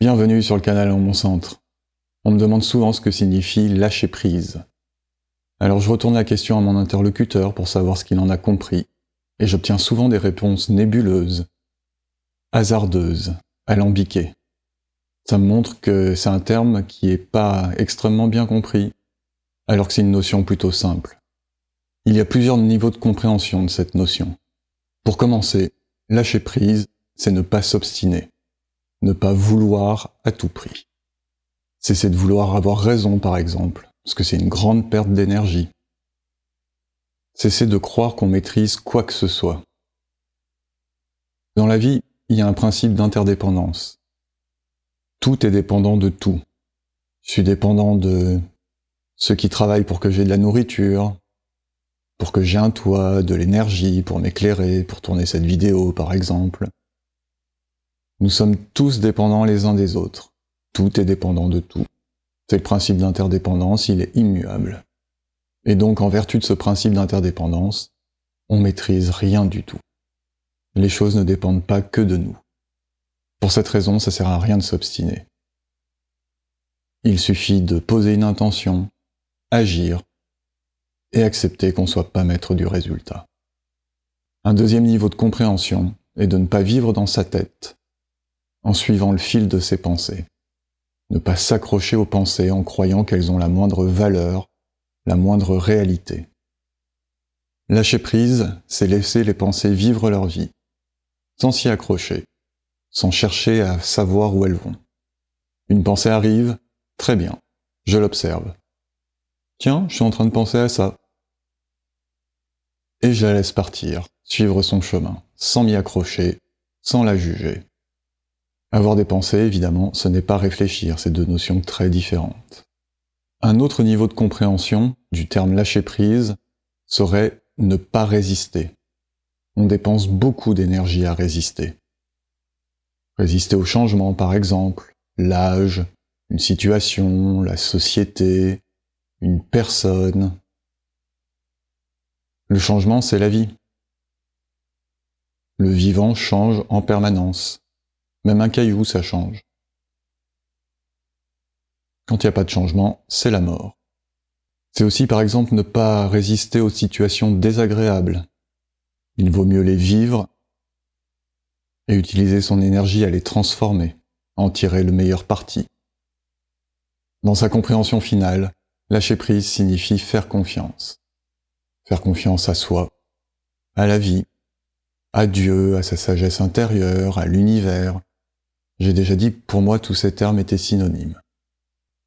Bienvenue sur le canal En Mon Centre. On me demande souvent ce que signifie lâcher prise. Alors je retourne la question à mon interlocuteur pour savoir ce qu'il en a compris, et j'obtiens souvent des réponses nébuleuses, hasardeuses, alambiquées. Ça me montre que c'est un terme qui n'est pas extrêmement bien compris, alors que c'est une notion plutôt simple. Il y a plusieurs niveaux de compréhension de cette notion. Pour commencer, lâcher prise, c'est ne pas s'obstiner. Ne pas vouloir à tout prix. Cesser de vouloir avoir raison, par exemple, parce que c'est une grande perte d'énergie. Cesser de croire qu'on maîtrise quoi que ce soit. Dans la vie, il y a un principe d'interdépendance. Tout est dépendant de tout. Je suis dépendant de ceux qui travaillent pour que j'ai de la nourriture, pour que j'ai un toit, de l'énergie, pour m'éclairer, pour tourner cette vidéo, par exemple. Nous sommes tous dépendants les uns des autres. Tout est dépendant de tout. C'est le principe d'interdépendance, il est immuable. Et donc, en vertu de ce principe d'interdépendance, on maîtrise rien du tout. Les choses ne dépendent pas que de nous. Pour cette raison, ça sert à rien de s'obstiner. Il suffit de poser une intention, agir, et accepter qu'on ne soit pas maître du résultat. Un deuxième niveau de compréhension est de ne pas vivre dans sa tête, en suivant le fil de ses pensées. Ne pas s'accrocher aux pensées en croyant qu'elles ont la moindre valeur, la moindre réalité. Lâcher prise, c'est laisser les pensées vivre leur vie, sans s'y accrocher, sans chercher à savoir où elles vont. Une pensée arrive, très bien, je l'observe. Tiens, je suis en train de penser à ça. Et je la laisse partir, suivre son chemin, sans m'y accrocher, sans la juger. Avoir des pensées, évidemment, ce n'est pas réfléchir, c'est deux notions très différentes. Un autre niveau de compréhension du terme lâcher prise serait ne pas résister. On dépense beaucoup d'énergie à résister. Résister au changement, par exemple, l'âge, une situation, la société, une personne. Le changement, c'est la vie. Le vivant change en permanence. Même un caillou, ça change. Quand il n'y a pas de changement, c'est la mort. C'est aussi, par exemple, ne pas résister aux situations désagréables. Il vaut mieux les vivre et utiliser son énergie à les transformer, à en tirer le meilleur parti. Dans sa compréhension finale, lâcher prise signifie faire confiance. Faire confiance à soi, à la vie, à Dieu, à sa sagesse intérieure, à l'univers. J'ai déjà dit que pour moi tous ces termes étaient synonymes.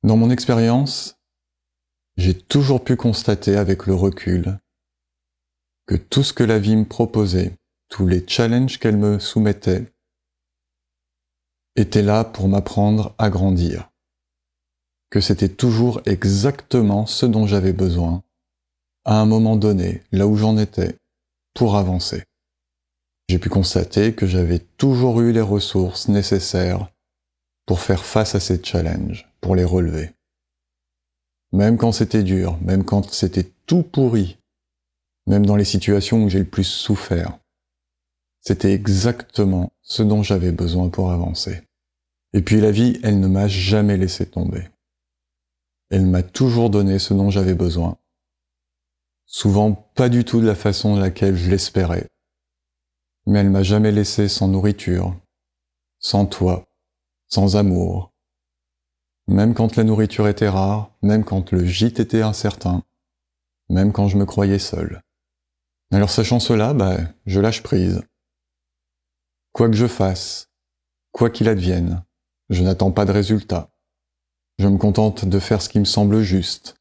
Dans mon expérience, j'ai toujours pu constater avec le recul que tout ce que la vie me proposait, tous les challenges qu'elle me soumettait, étaient là pour m'apprendre à grandir. Que c'était toujours exactement ce dont j'avais besoin, à un moment donné, là où j'en étais, pour avancer. J'ai pu constater que j'avais toujours eu les ressources nécessaires pour faire face à ces challenges, pour les relever. Même quand c'était dur, même quand c'était tout pourri, même dans les situations où j'ai le plus souffert, c'était exactement ce dont j'avais besoin pour avancer. Et puis la vie, elle ne m'a jamais laissé tomber. Elle m'a toujours donné ce dont j'avais besoin. Souvent pas du tout de la façon de laquelle je l'espérais. Mais elle m'a jamais laissé sans nourriture, sans toit, sans amour. Même quand la nourriture était rare, même quand le gîte était incertain, même quand je me croyais seul. Alors sachant cela, je lâche prise. Quoi que je fasse, quoi qu'il advienne, je n'attends pas de résultat. Je me contente de faire ce qui me semble juste,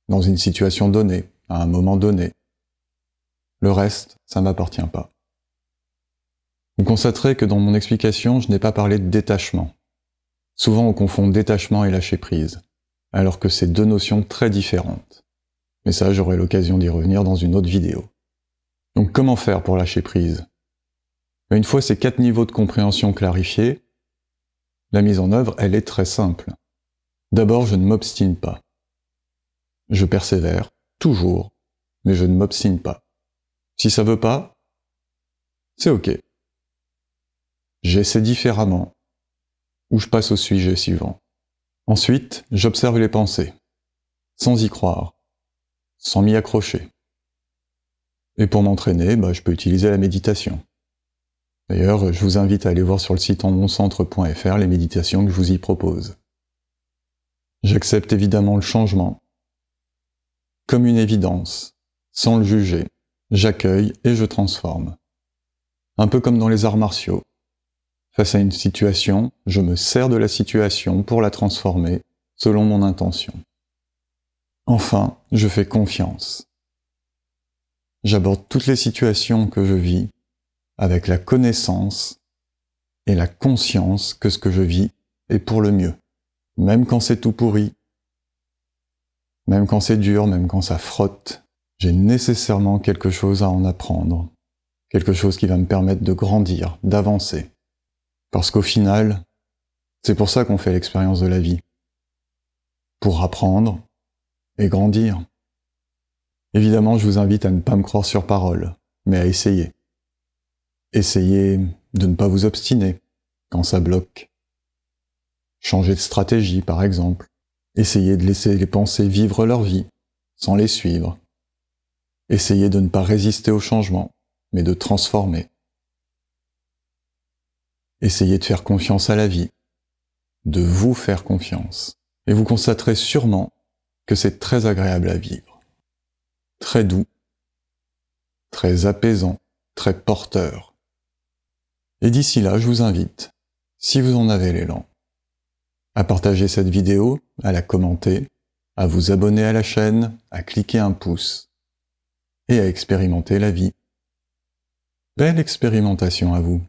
dans une situation donnée, à un moment donné. Le reste, ça ne m'appartient pas. Vous constaterez que dans mon explication, je n'ai pas parlé de détachement. Souvent on confond détachement et lâcher prise, alors que c'est deux notions très différentes. Mais ça, j'aurai l'occasion d'y revenir dans une autre vidéo. Donc comment faire pour lâcher prise ? Une fois ces 4 niveaux de compréhension clarifiés, la mise en œuvre, elle est très simple. D'abord, je ne m'obstine pas. Je persévère, toujours, mais je ne m'obstine pas. Si ça veut pas, c'est ok. J'essaie différemment. ou je passe au sujet suivant. Ensuite, j'observe les pensées, sans y croire, sans m'y accrocher. Et pour m'entraîner, je peux utiliser la méditation. D'ailleurs, je vous invite à aller voir sur le site enmoncentre.fr les méditations que je vous y propose. J'accepte évidemment le changement, comme une évidence, sans le juger. J'accueille et je transforme. Un peu comme dans les arts martiaux. Face à une situation, je me sers de la situation pour la transformer selon mon intention. Enfin, je fais confiance. J'aborde toutes les situations que je vis avec la connaissance et la conscience que ce que je vis est pour le mieux. Même quand c'est tout pourri, même quand c'est dur, même quand ça frotte, j'ai nécessairement quelque chose à en apprendre, quelque chose qui va me permettre de grandir, d'avancer. Parce qu'au final, c'est pour ça qu'on fait l'expérience de la vie. Pour apprendre et grandir. Évidemment, je vous invite à ne pas me croire sur parole, mais à essayer. Essayez de ne pas vous obstiner quand ça bloque. Changer de stratégie, par exemple. Essayez de laisser les pensées vivre leur vie, sans les suivre. Essayez de ne pas résister au changement, mais de transformer. Essayez de faire confiance à la vie, de vous faire confiance. Et vous constaterez sûrement que c'est très agréable à vivre. Très doux, très apaisant, très porteur. Et d'ici là, je vous invite, si vous en avez l'élan, à partager cette vidéo, à la commenter, à vous abonner à la chaîne, à cliquer un pouce et à expérimenter la vie. Belle expérimentation à vous!